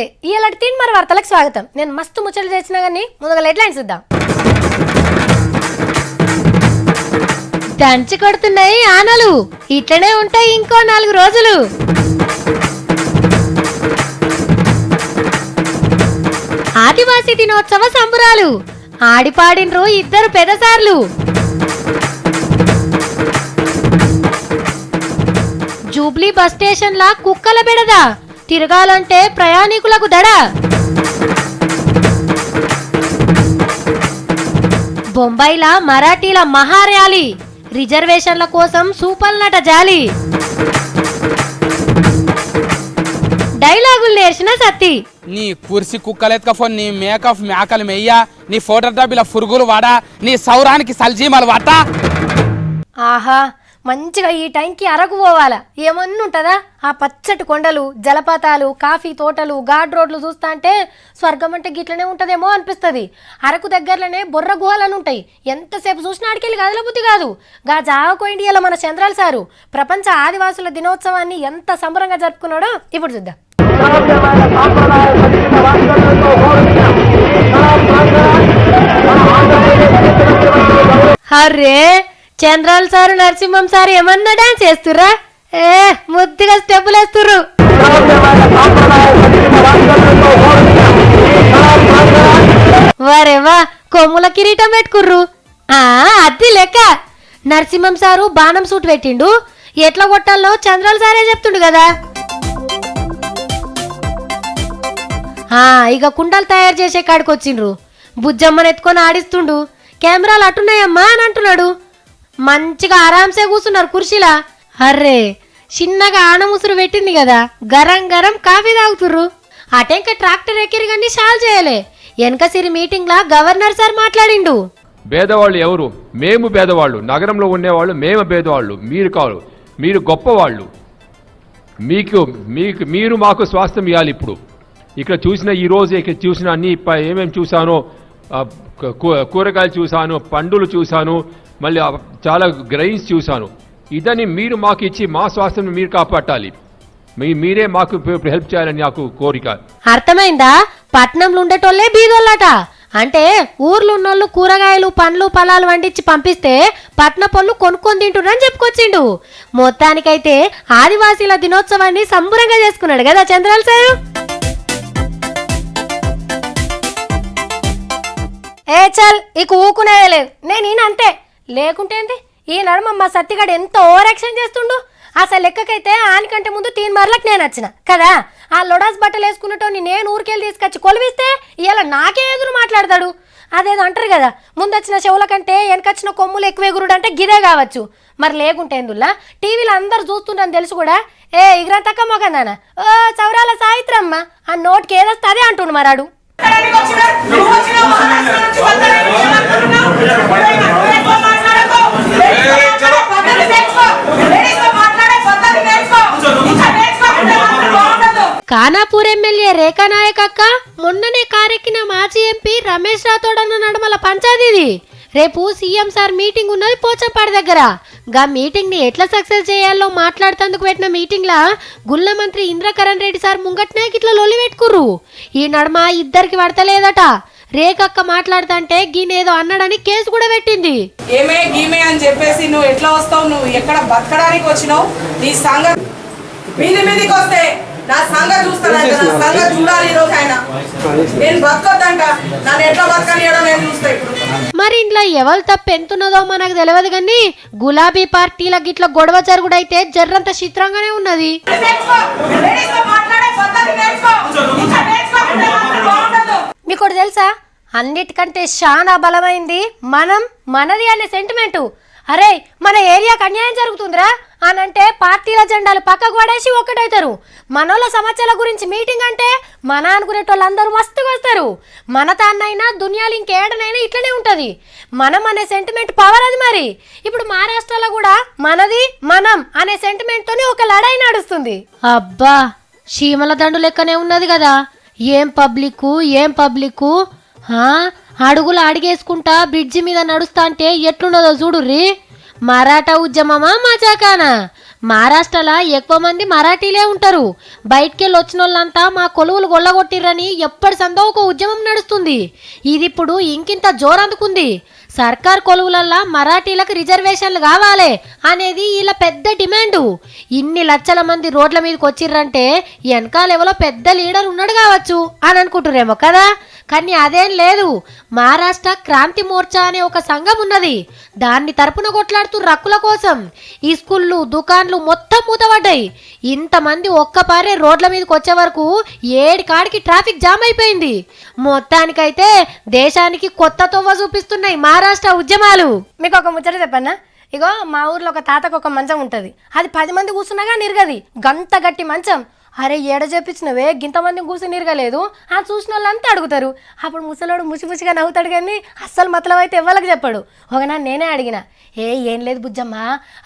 నమస్తే ఇయాలటి తీన్ మరి వార్తలకు స్వాగతం. నేను మస్తు ముచ్చట్లు చేసినా గానీ ముందుగా హెడ్లైన్స్ ఇద్దాం. దంచి కొడుతున్నాయి ఆనలు, ఇట్లనే ఉంటాయి ఇంకో 4 రోజులు. ఆదివాసీ దినోత్సవ సంబురాలు, ఆడిపాడిన్రు 2 పెదసార్లు. జూబ్లీ బస్ స్టేషన్ లా కుక్కల బెడద, తిరగాలంటే ప్రయాణికులకు దడ. బొంబాయిల మరాఠీల మహార్యాలి, రిజర్వేషన్ల కోసం సూపర్ నట జాలి. డైలాగులు నేర్చిన సత్తి, నీ కుర్సి కుక్కలెత్తుకపోని నీ మేకప్ మేకలు మెయ్యా, నీ ఫోటోగ్రఫీల పురుగులు వాడా, నీ సౌరానికి సల్జీమలు వాటా. ఆహా, మంచిగా ఈ టైంకి అరకు పోవాలా, ఏమన్నుంటదా? ఆ పచ్చటి కొండలు, జలపాతాలు, కాఫీ తోటలు, గాడ్ రోడ్లు చూస్తా అంటే స్వర్గం అంటే గిట్లనే ఉంటదేమో అనిపిస్తుంది. అరకు దగ్గరలోనే బొర్ర గుహలను ఉంటాయి. ఎంతసేపు చూసినా ఆడికెళ్ళి కదలబుద్ధి కాదు. గా జాగకోయిండి ఇలా మన చంద్రాల సారు ప్రపంచ ఆదివాసుల దినోత్సవాన్ని ఎంత సంబరంగా జరుపుకున్నాడో ఇప్పుడు చూద్దాం. అర్రే, చంద్రాల సారు నరసింహం సారు ఏమన్నా డాన్స్ చేస్తుర్రా? ముద్దుగా స్టెప్పులు వేస్తుర్రు. వరేవా, కొమ్ముల కిరీటం పెట్టుకుర్రు. అద్ది లెక్క. నరసింహం సారు బాణం సూట్ పెట్టిండు, ఎట్లా కొట్టాలో చంద్రాల సారే చెప్తుండు కదా. ఇక కుండలు తయారు చేసే కాడికి వచ్చిండ్రు. బుజ్జమ్మని ఎత్తుకొని ఆడిస్తుండు. కెమెరాలు అట్టున్నాయమ్మా అని అంటున్నాడు. మంచిగా ఆరాంసే కూర్చున్నారు కుర్చీలా. అర్రే, చిన్నగా ఆనముసురు పెట్టింది కదా, గరం గరం కాఫీ తాగుతుర్రు. అటెంక ట్రాక్టర్ ఎక్కిరి కానీ షాల్ చేయలే. వెనకసిరి మీటింగ్ లా గవర్నర్ సార్ మాట్లాడిండు. పేదవాళ్ళు ఎవరు? మేము పేదవాళ్ళు, నగరంలో ఉండేవాళ్ళు మేము పేదవాళ్ళు, మీరు కాదు, మీరు గొప్పవాళ్ళు. మీరు మాకు స్వాస్థ్యం ఇవ్వాలి. ఇప్పుడు ఇక్కడ చూసిన ఈరోజు ఇక్కడ చూసిన అన్ని ఏమేమి చూసానో, కూరగాయలు చూశాను, పండులు చూశాను, మళ్ళీ చాలా గ్రైన్స్ చూశాను. ఇదని మీరు మాకు ఇచ్చి మా స్వాస్థ్యం మీరు కాపాడాలి. మీరే మాకు హెల్ప్ చేయాలని నాకు కోరిక. అర్థమైందా? పట్నంలో ఉండేటోళ్లే బీదోళ్ళట. అంటే ఊర్లో ఉన్నోళ్ళు కూరగాయలు, పండ్లు, ఫలాలు వండించి పంపిస్తే పట్న పళ్ళు కొనుక్కొని తింటున్నారని చెప్పుకొచ్చిండు. మొత్తానికైతే ఆదివాసీల దినోత్సవాన్ని సంబరంగా చేసుకున్నాడు కదా చంద్రాల సారు. చల్, ఇక ఊకునేదే లేదు. నేను ఈయన అంతే, లేకుంటేంది ఈ నడుమ మా సత్తిగాడు ఎంత ఓవర్ యాక్షన్ చేస్తుండు. అసలు లెక్కకైతే ఆనికంటే ముందు 3 మార్లకు నేను వచ్చిన కదా. ఆ లొడాస్ బట్టలు వేసుకున్నటోని నేను ఊరికెళ్ళి తీసుకొచ్చి కొలివిస్తే ఇలా నాకే ఎదురు మాట్లాడతాడు. అదేదో అంటారు కదా, ముందొచ్చిన చెవుల కంటే వెనకొచ్చిన కొమ్ములు ఎక్కువ ఎగురుడు అంటే గిదే కావచ్చు. మరి లేకుంటేందుల్లా టీవీలో అందరు చూస్తుండని తెలుసు కూడా ఇగ్రా తక్క మొగందానా చౌరాల సాయిత్రమ్మ ఆ నోటికి ఏదొస్తే అదే అంటుండు మరాడు. ఖానాపూర్ ఎమ్మెల్యే రేఖా నాయక్ అక్క మొన్ననే కారెక్కిన మాజీ ఎంపీ రమేష్ రాథోడన్న నడమల పంచాయతీది. రేపు సీఎం సార్ మీటింగ్ ఉన్నది పోచంపాడు దగ్గర. గా మీటింగ్ ని ఎట్లా సక్సెస్ చేయాలో మాట్లాడుతందుకు పెట్టిన మీటింగ్ లా గుల్ల మంత్రి ఇంద్రకరణ్ రెడ్డి సార్ ముంగట్నే ఇట్లా లొల్లి పెట్టుకుర్రు. ఈ నడమ ఇద్దరికి పడతలేదట. రేఖక్క మాట్లాడుతుంటే గీనేదో అన్నాడని కేసు కూడా పెట్టింది. ఏమే గీమే అని చెప్పేసి నువ్వు ఎట్లా వస్తావు, నువ్వు ఎక్కడ బతకడానికి వచ్చినావు, నీ సంగ మీదికి వస్తే నా సంగ చూస్తాను, నా సంగ చూడాలి. ఈ రోజు ఆయన నేను బతకొద్దంట, నన్ను ఎట్లా బతకనియడో నేను చూస్తా. ఇప్పుడు మరి ఇంట్లో ఎవరు తప్పు ఎంతున్నదో మనకు తెలియదు కానీ గులాబీ పార్టీల గిట్ల గొడవ జరుగుడైతే జర్రంత చిత్రంగానే ఉన్నది. మీకు తెలుసా, అన్నిటికంటే చాలా బలమైంది మనది అనే సెంటిమెంటు. అరే, మన ఏరియాకి అన్యాయం జరుగుతుందిరా అని అంటే పార్టీల జెండాలు పక్కకు పడేసి ఒక్కటవుతారు. మనోళ్ళ సమస్యల గురించి మీటింగ్ అంటే మన అనుకునేటోళ్ళందరూ మస్తుగా వస్తారు. మన తాన్నైనా దునియాలు ఇంకేడనైనా ఇట్లనే ఉంటుంది. మనం అనే సెంటిమెంట్ పవర్ అది. మరి ఇప్పుడు మహారాష్ట్రలో కూడా మనది మనం అనే సెంటిమెంట్ తోని ఒక లడాయి నడుస్తుంది. అబ్బా, చీమల దండు లెక్కనే ఉన్నది కదా. ఏం పబ్లిక్ అడుగులు అడిగేసుకుంటా బ్రిడ్జి మీద నడుస్తా అంటే ఎట్లున్నదో చూడుర్రి. మరాఠా ఉద్యమమా మజాకానా? మహారాష్ట్రలో ఎక్కువ మంది మరాఠీలే ఉంటారు. బయటికెళ్ళి వచ్చిన వాళ్ళంతా మా కొలువులు గొల్లగొట్టిర్రని ఎప్పటి సందో ఒక ఉద్యమం నడుస్తుంది. ఇది ఇప్పుడు ఇంకింత జోరందుకుంది. సర్కార్ కొలువులల్లా మరాఠీలకు రిజర్వేషన్లు కావాలి అనేది వీళ్ళ పెద్ద డిమాండు. ఇన్ని లక్షల మంది రోడ్ల మీదకి వచ్చిర్రంటే వెనకాలెవలో పెద్ద లీడర్ ఉన్నాడు కావచ్చు అని అనుకుంటురేమో కదా. కానీ అదేం లేదు. మహారాష్ట్ర క్రాంతి మోర్చా అనే ఒక సంఘం ఉన్నది. దాన్ని తరపున కొట్లాడుతూ రక్కుల కోసం ఈ స్కూళ్ళు దుకాన్లు మొత్తం మూతపడ్డాయి. ఇంతమంది ఒక్కపారే రోడ్ల మీదకి వచ్చే వరకు 7 కాడికి ట్రాఫిక్ జామ్ అయిపోయింది. మొత్తానికైతే దేశానికి కొత్త తొవ్వ చూపిస్తున్నాయి మహారాష్ట్ర ఉద్యమాలు. మీకు ఒక ముచ్చట చెప్పన్నా. ఇగో మా ఊర్లో ఒక తాతకు ఒక మంచం ఉంటుంది. అది 10 మంది కూర్చున్నాగా నిరగది. గంత గట్టి మంచం. అరే ఏడ చెప్పించినవే గింతమంది కూర్చుని నిరగలేదు అని చూసిన వాళ్ళంతా అడుగుతారు. అప్పుడు ముసలోడు ముసిముసిగా నవ్వుతాడు కానీ అస్సలు మతలం అయితే ఎవరికి చెప్పాడు. ఒకనా నేనే అడిగిన, ఏం లేదు బుజ్జమ్మ,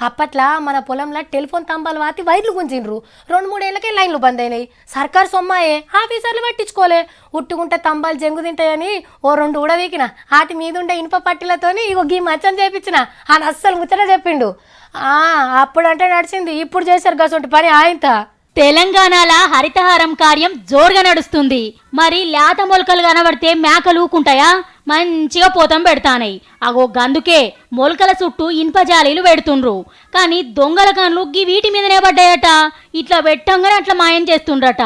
అప్పట్లో మన పొలంలో టెలిఫోన్ తంబాలు వాతి వైర్లు గుంజిండ్రు. 2-3 ఏళ్ళకే లైన్లు బంద్ అయినాయి. సర్కారు సొమ్మాయే, ఆఫీసర్లు పట్టించుకోలే. ఉట్టుకుంటే తంబాలు జంగు తింటాయని 2 ఉడవీకిన వాటి మీద ఉండే ఇనుప పట్టిలతోని ఇగో గీ మంచం చేపించిన అని అస్సలు ముచ్చట చెప్పిండు. అప్పుడంటే నడిచింది, ఇప్పుడు చేశారు గసొంటి పని ఆయంత. తెలంగాణల హరితహారం కార్యం జోరుగా నడుస్తుంది. మరి లేత మొలకలు కనబడితే మేకలు ఊకుంటాయా? మంచిగా పోతం పెడతానయి. అగో గందుకే మొలకల చుట్టూ ఇనుప జాలీలు పెడుతుండ్రు. కానీ దొంగల కన్లు వీటి మీదనే పడ్డాయట. ఇట్లా పెట్టంగానే అట్లా మాయం చేస్తుండ్రట.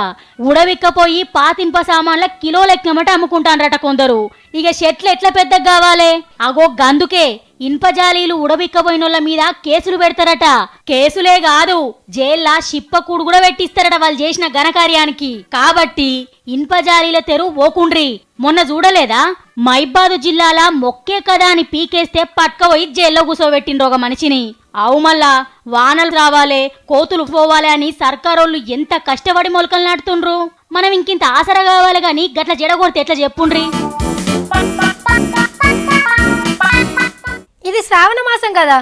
ఉడవిక్కపోయి పాతింప సామాన్ల కిలోలెక్కమట అమ్ముకుంటాన్రట కొందరు. ఇక చెట్లు ఎట్లా పెద్దగా కావాలే? అగో గందుకే ఇనుప జాలీలు ఉడవిక్కబోయినోళ్ళ మీద కేసులు పెడతారట. కేసులే కాదు, జైల్లా శిప్పకూడు కూడా పెట్టిస్తారట వాళ్ళు చేసిన ఘనకార్యానికి. కాబట్టి ఇనుప జాలీల తెరువు పోకుండ్రి. మొన్న చూడలేదా, మైబాదు జిల్లాల మొక్కే కదా అని పీకేస్తే పట్టుకపోయి జైల్లో కూసోబెట్టిండ్రు ఒక మనిషిని. అవు మళ్ళా వానలు రావాలే, కోతులు పోవాలే అని సర్కారోళ్ళు ఎంత కష్టపడి మొలకలు నాటుతుండ్రు. మనం ఇంకింత ఆసరా కావాలి గాని గట్ల జడగొడితే ఎట్లా చెప్పుండ్రి. ఇది శ్రావణ మాసం కదా,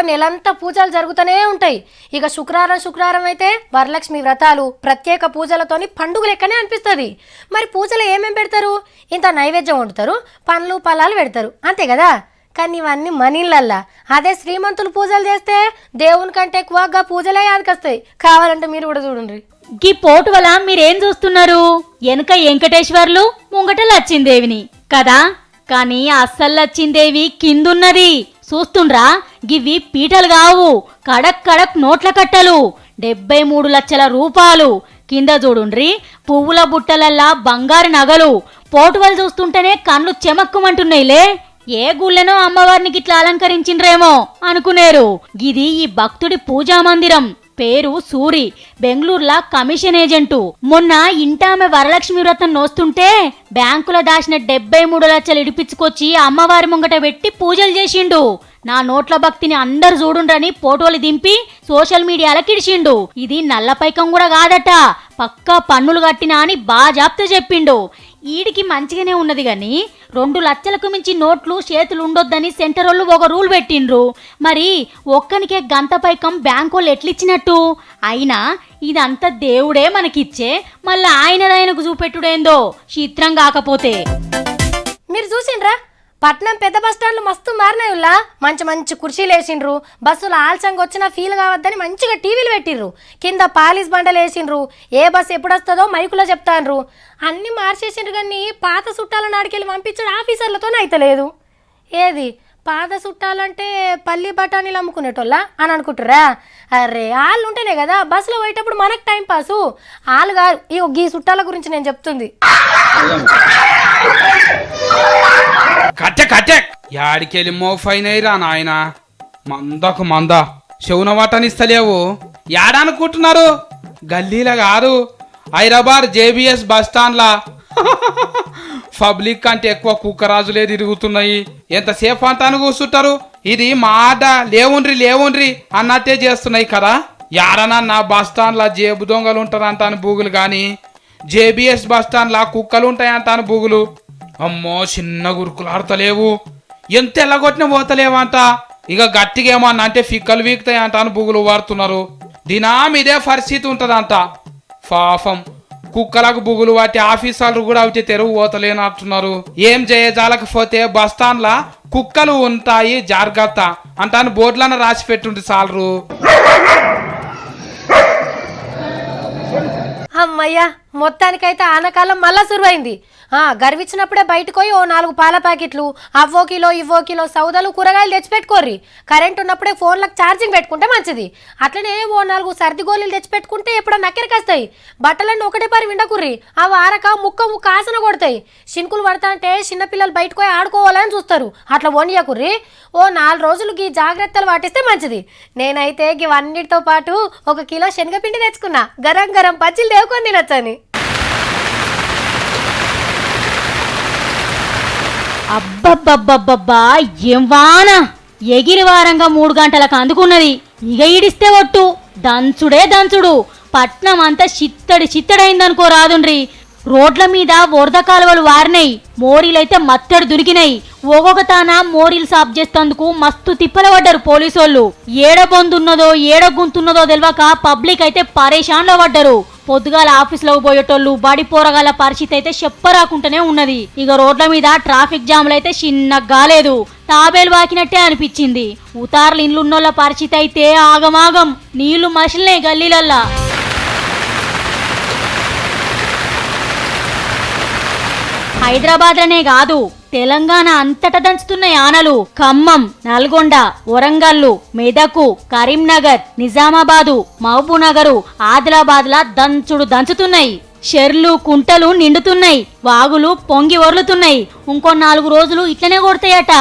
నెలంతా పూజలు జరుగుతూనే ఉంటాయి. ఇక శుక్రవారం అయితే వరలక్ష్మి వ్రతాలు, ప్రత్యేక పూజలతోని పండుగ లెక్కనే అనిపిస్తుంది. మరి పూజలు ఏమేమి పెడతారు? ఇంత నైవేద్యం వండుతారు, పండ్లు ఫలాలు పెడతారు, అంతే కదా. కానీ ఇవన్నీ మనీళ్ళల్లా. అదే శ్రీమంతులు పూజలు చేస్తే దేవుని కంటే ఎక్కువగా పూజలే యాదకొస్తాయి. కావాలంటే మీరు కూడా చూడండి. గీ పోటు వల్ల మీరేం చూస్తున్నారు? వెనక వెంకటేశ్వర్లు, ముంగట లచ్చిందేవిని కదా. కానీ అస్సలు లచ్చిందేవి కిందున్నది చూస్తుండ్రా. గివి పీటలు కావు, కడక్ కడక్ నోట్ల కట్టలు. 73 లక్షల రూపాయలు. కింద చూడుండ్రి పువ్వుల బుట్టలల్లా బంగారు నగలు. పోటువలు చూస్తుంటేనే కళ్ళు చెమక్కుమంటున్నాయిలే. ఏ గుళ్ళనో అమ్మవారిని గిట్లా అలంకరించిండ్రేమో అనుకునేరు. గిది ఈ భక్తుడి పూజా మందిరం. పేరు సూరి, బెంగళూరులా కమిషన్ ఏజెంటు. మొన్న ఇంటామె వరలక్ష్మి వ్రతం నోస్తుంటే బ్యాంకుల దాచిన 73 లక్షలు ఇడిపించుకొచ్చి అమ్మవారి ముంగట పెట్టి పూజలు చేసిండు. నా నోట్ల భక్తిని అందరు చూడుండ్రని ఫోటోలు దింపి సోషల్ మీడియాలో కిడిచిండు. ఇది నల్లపైకం కూడా కాదట, పక్కా పన్నులు కట్టినా అని బాజాప్త చెప్పిండు. ఈడికి మంచిగానే ఉన్నది గాని 2 లక్షలకు మించి నోట్లు చేతులు ఉండొద్దని సెంటరోళ్ళు ఒక రూల్ పెట్టిండ్రు. మరి ఒక్కనికే గంత పైకం బ్యాంకోళ్ళు ఎట్లిచ్చినట్టు? అయినా ఇదంతా దేవుడే మనకిచ్చే, మళ్ళీ ఆయనకు చూపెట్టుడేందో చిత్రం కాకపోతే. మీరు చూసిండ్రా, పట్నం పెద్ద బస్ స్టాండ్లు మస్తు మారినాయుల్లా. మంచి మంచి కుర్చీలు వేసిండ్రు. బస్సులు ఆల్సంగా వచ్చినా ఫీల్ కావద్దని మంచిగా టీవీలు పెట్టిండ్రు. కింద పాలిస్ బండలు వేసిండ్రు. ఏ బస్సు ఎప్పుడు వస్తుందో మైకులో చెప్తాండ్రు. అన్నీ మార్చేసిండ్రు. కానీ పాత చుట్టాల నాడికెళ్ళి పంపించడం ఆఫీసర్లతోనే అయితలేదు. ఏది పాత చుట్టాలంటే పల్లి బఠానీలు అమ్ముకునేటోళ్ళ అని అనుకుంటురా? అరే వాళ్ళు ఉంటేనే కదా బస్సులో పోయేటప్పుడు మనకు టైం పాసు. వాళ్ళు కాదు, ఈ చుట్టాల గురించి నేను చెప్తుంది. కట్టె యాడికెళ్ళి మోఫైనైరా నాయన. మందకు మంద శవున వాటనిస్తలేవు. యాడనుకుంటున్నారు? గల్లీల కాదు, హైదరాబాద్ జేబీఎస్ బస్ స్టాండ్లా. పబ్లిక్ కంటే ఎక్కువ కుక్కరాజులే తిరుగుతున్నాయి. ఎంతసేపు అంటాను కూర్చుంటారు. ఇది మా ఆట, లేవుండ్రి అన్నట్టే చేస్తున్నాయి కదా. యాడనన్నా బస్ స్టాండ్లా జేబు దొంగలు ఉంటారంటాను బూగులు, కానీ జేబీఎస్ బస్ స్టాండ్లా కుక్కలు ఉంటాయంటాను బూగులు. అమ్మో చిన్న గురుకులు ఆడతలేవు, ఎంత ఎల్లగొట్టిన పోతలేవంట. ఇక గట్టిగా ఏమన్నా అంటే ఫిక్కలు వీక్తాయి అంటాను బూగులు వాడుతున్నారు. దినం ఇదే పరిస్థితి ఉంటదంట. పాపం కుక్కలకు బుగులు వాటి ఆఫీసర్లు కూడా అయితే తెరువు పోతలేనట్టున్నారు. ఏం చేయజాలకపోతే బస్ స్టాండ్లా కుక్కలు ఉంటాయి జాగ్రత్త అంటాను బోర్డులను రాసి పెట్టుండి చాలరు. అమ్మయ్యా మొత్తానికైతే ఆనకాలం మళ్ళా సురువైంది. గర్విచ్చినప్పుడే బయటకు పోయి ఓ 4 పాల ప్యాకెట్లు, అవ్వో కిలో ఇవ్వో కిలో సౌదాలు కూరగాయలు తెచ్చిపెట్టుకోర్రి. కరెంట్ ఉన్నప్పుడే ఫోన్లకు ఛార్జింగ్ పెట్టుకుంటే మంచిది. అట్లనే ఓ 4 సర్ది గోళీలు తెచ్చిపెట్టుకుంటే ఎప్పుడో నక్కెరకొస్తాయి. బట్టలన్నీ ఒకటే పారి విండకుర్రి, అవి ఆరక ముక్క ముక్క ఆసన కొడతాయి. శింకులు పడతా అంటే చిన్నపిల్లలు బయటకు పోయి ఆడుకోవాలని చూస్తారు. అట్లా వండియకుర్రి. ఓ 4 రోజులు ఈ జాగ్రత్తలు పాటిస్తే మంచిది. నేనైతే ఇవన్నిటితో పాటు 1 కిలో శనగపిండి తెచ్చుకున్నా. గరం గరం పచ్చిలు దేవుకొని తినొచ్చని. అబ్బబ్బబ్బబ్బబ్బా ఏం వాన! ఎగిరి వారంగా 3 గంటలకు అందుకున్నది. ఇక ఈడిస్తే ఒట్టు దంచుడే దంచుడు. పట్నం అంతా చిత్తడైందనుకో రాదుండ్రి. రోడ్ల మీద వరద కాలువలు వారినాయి, మోరీలైతే మత్తడి దునికినాయి. ఒక్కొక్క తాన మోరీలు సాఫ్ చేస్తేందుకు మస్తు తిప్పల పడ్డారు పోలీసోళ్ళు. ఏడ బొందున్నదో ఏడ గుంతున్నదో తెలియక పబ్లిక్ అయితే పరేషాన్లో పడ్డారు. పొద్దుగాల ఆఫీసులోకి పోయేటోళ్ళు బడి పోరగాల పరిస్థితి అయితే చెప్పరాకుండానే ఉన్నది. ఇక రోడ్ల మీద ట్రాఫిక్ జాములు అయితే చిన్నగా లేదు, తాబేలు వాకినట్టే అనిపించింది. ఉతార్లు ఇండ్లున్నోళ్ళ పరిస్థితి అయితే ఆగమాగం, నీళ్లు మసిలినే గల్లీలల్లా. హైదరాబాద్లోనే కాదు తెలంగాణ అంతటా దంచుతున్నాయి ఆనలు. ఖమ్మం, నల్గొండ, వరంగల్లు, మెదకు, కరీంనగర్, నిజామాబాదు, మహబూబ్నగర్, ఆదిలాబాద్లా దంచుతున్నాయి. చెర్లు కుంటలు నిండుతున్నాయి, వాగులు పొంగి ఒర్లుతున్నాయి. ఇంకో 4 రోజులు ఇట్లనే కొడతాయట.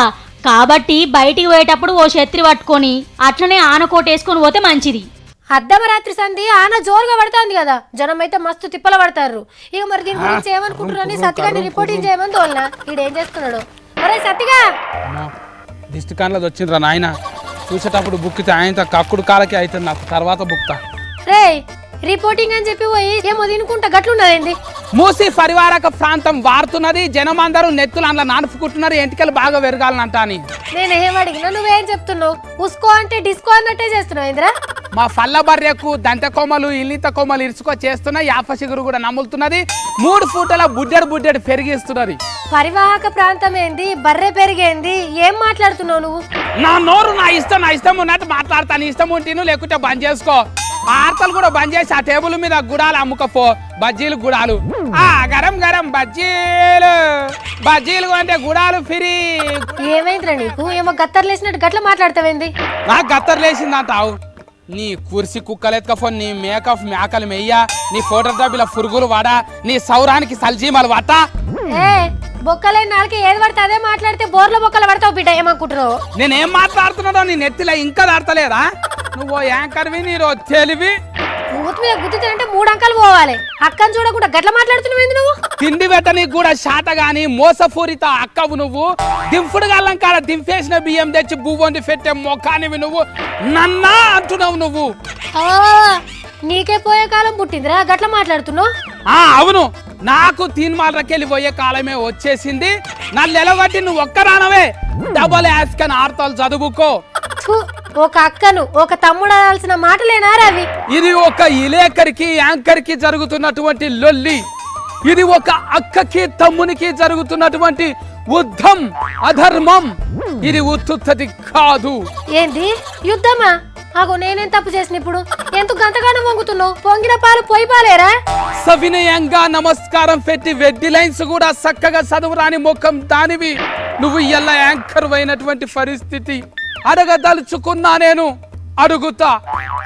కాబట్టి బయటికి పోయేటప్పుడు ఓ ఛత్రి పట్టుకొని అట్లనే ఆనకోటేసుకొని పోతే మంచిది. అర్ధమరాత్రి సంధి ఆన జోరుగా పడుతుంది కదా, జనం అయితే మస్తు తిప్పల పడతారు. ఇక మరి దీని గురించి ఏమనుకుంటున్నారని సత్తిగాని రిపోర్టింగ్ చేయమని తోలినా. ఈడేం చేస్తున్నాడు? అరే సత్తిగా, దిష్టి కాన్లది వచ్చిందిరా నాయన. చూసేటప్పుడు బుక్కితే ఆయన కక్కుడు కాలకి అవుతుంది నాకు, తర్వాత బుక్తా. రే రిపోర్టింగ్ అని చెప్పి పోయి ఏమో తినుకుంటా గట్లున్నదేంది? మూసి పరివారక ప్రాంతం వారుతున్నది, జనం అందరూ నెత్తులు అందులో నానుపుకుంటున్నారు, ఎంటికలు బాగా పెరగాలనంట అని. నేనేం అడిగినా నువ్వేం చెప్తున్నావు? ఉస్కో అంటే డిస్కో అన్నట్టే చేస్తున్నావు ఇంద్రా. మా పల్ల బర్రెకు దంత కొమ్మలు ఇల్లిత కొమ్మలు ఇరుచుకో చేస్తున్నా, యాప చిగురు కూడా నమ్ములుతున్నది. 3 ఫూటల బుడ్డెడు పెరిగిస్తున్నది. పరివాహక ప్రాంతం ఏంది, బర్రె పెరిగేంది, ఏం మాట్లాడుతున్నావు నువ్వు? నా నోరు నా ఇష్టం ఉన్నట్టు మాట్లాడతాను. ఇష్టం ఉంటేను, లేకుంటే బంద్ చేసుకో. ఆర్తలు కూడా బంద్ చేసి ఆ టేబుల్ మీద గుడాలు అమ్ముకపో. బజ్జీలు గుడాలు, గరం గరం బజ్జీలు అంటే గుడాలు ఫ్రీ. ఏమైందిరా నీకు? ఏమో గత్తర్లేసినట్టు గట్ల మాట్లాడతావేంది? నాకు గత్తర్లేసిందంటావు. నీ కుర్సీ కుక్కలెత్తుకపో, నీ మేకప్ మేకలు మెయ్య, నీ ఫోటో డబ్బుల పురుగులు వాడా, నీ సౌరానికి సల్జీమలు వాటా. బొక్కలేని నాలుగు ఏది పడితే అదే మాట్లాడితే బోర్ల బొక్కలు పడతావు బిడ్డ. ఏమనుకుంటున్నావు? నేనేం మాట్లాడుతున్నాడో నీ నెత్తిలో ఇంకా దాడతలేదా? నువ్వు యాంకర్వి, నీ రోజు తెలివి. మూతి మీద గుద్దుతుంటే 3 అంకాలు పోవాలి. అక్కని చూడకుండా గట్ల మాట్లాడుతున్నావు నువ్వు? తిండి పెట్టనీకి కూడా శాత గాని మోసపూరిత అక్కవు నువ్వు. దింపుడు గల్లం కాడ దింపేసిన బియ్యం తెచ్చి బువ్వండి పెట్టే మొక్కానివి నువ్వు. నన్నా అంటున్నావు నువ్వు. నీకే పోయే కాలం పుట్టిందిరా గట్ల మాట్లాడుతున్నావు? అవును, నాకు తీన్మాలకెళ్ళి పోయే కాలమే వచ్చేసింది. నల్లెలబట్టి నువ్వు ఒక్కరానవే డబల్ యాస్కన్ ఆర్తలు చదువుకో. ఒక అక్కను ఒక తమ్ముడు అనాల్సిన మాటలేనా రవి? ఇది ఒక ఇలేకరికి యాంకర్కి జరుగుతున్నటువంటి లొల్లి. ఇది ఒక అక్కకి తమ్మునికి జరుగుతున్నటువంటి యుద్ధం, అధర్మం. ఇది ఉత్తుత్తది కాదు. ఏంది యుద్ధమా? అగో నేనేం తప్పు చేసిన ఇప్పుడు? ఎందుకు గంతగానో వంగుతున్నావు? పొంగిన పాలు పోయి పాలేరా? సవినయంగా నమస్కారం పెట్టి వెడ్డి లైన్స్ కూడా చక్కగా చదువురాని ముఖం దానివి నువ్వు. ఎలా యాంకర్ అయినటువంటి పరిస్థితి అడగదలుచుకున్నా నేను. అడుగుతా.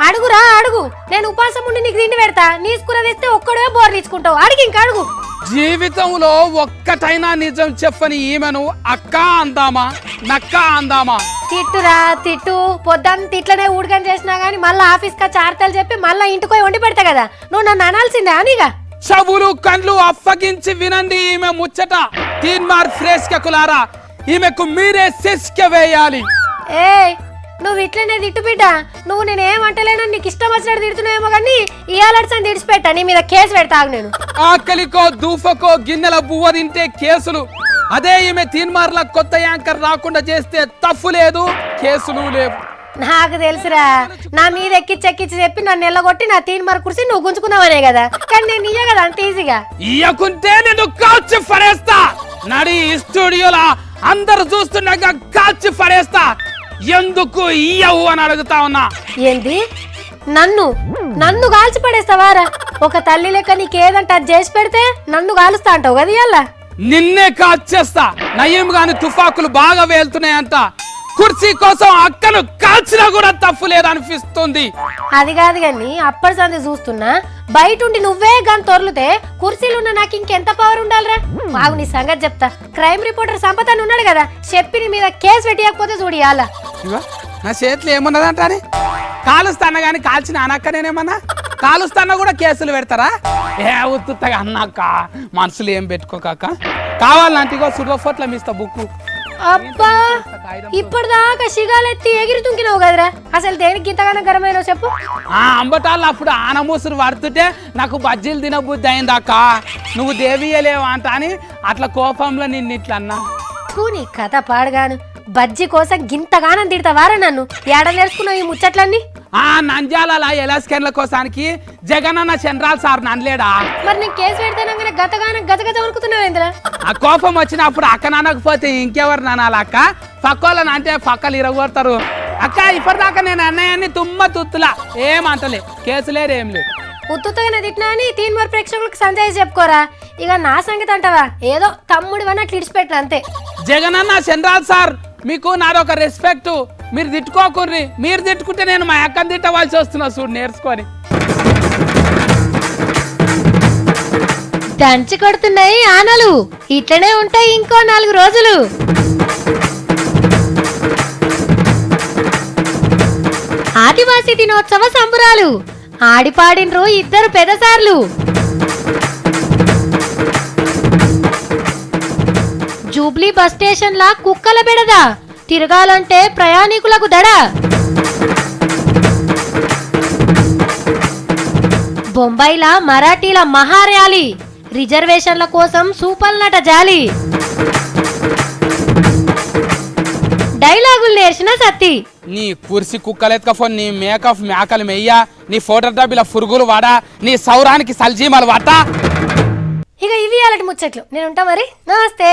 అడుగురా అడుగు. నేను ఉపాసం ఉండి నీకు తిండి పెడతా. నీ కూర తెస్తే ఒక్కడే బోర్ తీసుకుంటావు. అడిగి ఇంకా అడుగు. జీవితంలో ఒక్కటైనా నిజం చెప్పని ఈమెను అక్క అందామా, నక్క అందామా? తిట్టురా తిట్టు. పొద్దున్న ఇట్లనే ఊడికని చేసినా గానీ మళ్ళీ ఆఫీస్ కా చార్తలు చెప్పి మళ్ళీ ఇంటికి పోయి వండి పెడతా కదా. నువ్వు నన్ను అనాల్సిందే అనిగా. చెవులు కండ్లు అప్పగించి వినండి ఈమె ముచ్చట. తీన్మార్ ఫ్రేష్ కకులారా, ఈమెకు మీరే శిక్ష వేయాలి. నువ్వు ఇట్లనే తిట్టు బిడ్డ. నువ్వు నేనేమంటలేను, నీకు ఇష్టం వచ్చినట్టు తిడుతున్నావేమో కానీ ఇయాలడ్సని తిడిచిపెట్టా. నీ మీద కేసు పెడతావు నేను. ఆకలికో దూఫకో గిన్నెల బువ్వ తింటే కేసులు. అదే ఈమె తీన్మార్ల కొత్త యాంకర్ రాకుండా చేస్తే తప్పు లేదు, కేసులు లేవు. నాకు తెలుసురా, నా మీద ఎక్కిచ్చి చెప్పి నన్ను ఎల్లగొట్టి నా తీన్మార్ కుర్సీ నువ్వు గుంజుకున్నావనే కదా. కానీ నేను ఇయ్య కదా అంత ఈజీగా. ఇయ్యకుంటే నేను కాల్చి పడేస్తా. నడి స్టూడియోలా అందరు చూస్తున్నాక కాల్చి పడేస్తా. ఎందుకు ఇయ్యవు అని అడుగుతా ఉన్నా. ఏంది? నన్ను నన్ను కాల్చి పడేస్తావారా? ఒక తల్లి లెక్క నీకేదంటే అది చేసి పెడితే నన్ను కాలుస్తా అంటావు కదా ఇయ్యాల. నిన్నే కాల్చేస్తా. నయ్యం గాని తుఫాకులు బాగా వేలుతున్నాయంట. కుర్చీ కోసం అక్కను కాల్చినా కూడా తప్పు లేదనిపిస్తుంది. అది కాదు కానీ అప్పటి సంది చూస్తున్నా బయట ఉండి నువ్వే గాని తొర్లుతే కుర్చీలున్న నాకు ఇంకెంత పవర్ ఉండాలిరా. మాకు నీ సంగతి చెప్తా. క్రైమ్ రిపోర్టర్ సంపతన్ ఉన్నాడు కదా, చెప్పి నీ మీద కేసు పెట్టియకపోతే చూడు ఇయ్యాల. నా చేతిలో ఏమున్నదంటాని కాలుస్తాను గాని కాల్చిన అనక్క నేనేమన్నా కాలుస్తానా కూడా కేసులు పెడతారా? ఏ ఉత్తుగా అన్నాక మనసులు ఏం పెట్టుకోకాక. కావాలంటే ఇగో సుడఫోట్ల మిస్తా బుక్. అబ్బా ఇప్పటిదాకా సిగాలెత్తి ఎగిరి తుంకినావు కదరా, అసలు దేనికి ఇంతగానో గరమైనా చెప్పు. అంబటాళ్ళు అప్పుడు ఆనమూసురు పడుతుంటే నాకు బజ్జీలు తినబుద్ధి అయిందాక నువ్వు దేవియలేవా అంట అని అట్లా కోపంలో నిన్ను ఇట్లా అన్నా. నీ కథ పాడగాను. బజ్జీ కోసం గింతగానం తిడతావారా నన్ను? ఏడ నేర్చుకున్నావు ఈ ముచ్చట్లన్నీ? నంద్యాల ఎలాస్కెన్ల కోసానికి జగనన్న చంద్రాల్ సార్ ననలేడా? మరి నేను కేసు పెడితేనే గతగానం గజగజ వణుకుతున్నావు ఏంద్రా? ఆ కోపం వచ్చినప్పుడు అక్క నానకపోతే ఇంకెవరు నానాలి అక్క? పక్కోళ్ళని అంటే పక్కలు ఇరగొడతారు అక్క. ఇప్పటిదాకా నేను అన్నయ్యాన్ని తుమ్మ తుత్తులా ఏమంటలే, కేసులేరు ఏం లేదు. ఉత్తుగా తిట్టినా అని తీన్మార్ ప్రేక్షకులకు సంజయ్ చెప్పుకోరా. ఇక నా సంగతి అంటావా ఏదో తమ్ముడు అన్నట్లు ఇడిచిపెట్టిన అంతే. జగనన్న చంద్రాల్ సార్ మీకు నాదొక రెస్పెక్ట్. మీరు తిట్టుకోకుర్రి. మీరు తిట్టుకుంటే నేను మా అక్కని తిట్టవలసి వస్తున్నా చూడు, నేర్చుకొని. దంచి కొడుతున్నాయి ఆనలు, ఇట్లనే ఉంటాయి ఇంకో 4 రోజులు. ఆదివాసీ దినోత్సవ సంబురాలు ఆడిపాడిన్రు 2 పెదసార్లు. జూబ్లీ బస్ స్టేషన్ లా కుక్కల బెడద, తిరగాలంటే ప్రయాణికులకు దడ. బొంబాయిలా మరాఠీల మహార్యాలి, రిజర్వేషన్ల కోసం సూపర్ నట జాలి. డైలాగులు నేర్చిన సత్తి. నీ కుర్సీ కుక్కలెత్తుకపోని నీ మేకప్ మేకలు మెయ్యా, నీ ఫోటో డబ్బిల పురుగులు వాడా, నీ సౌరానికి సల్జీమలు వాటా. ఇక ఇవి అలాంటి ముచ్చట్లు. నేను ఉంటా మరి. నమస్తే.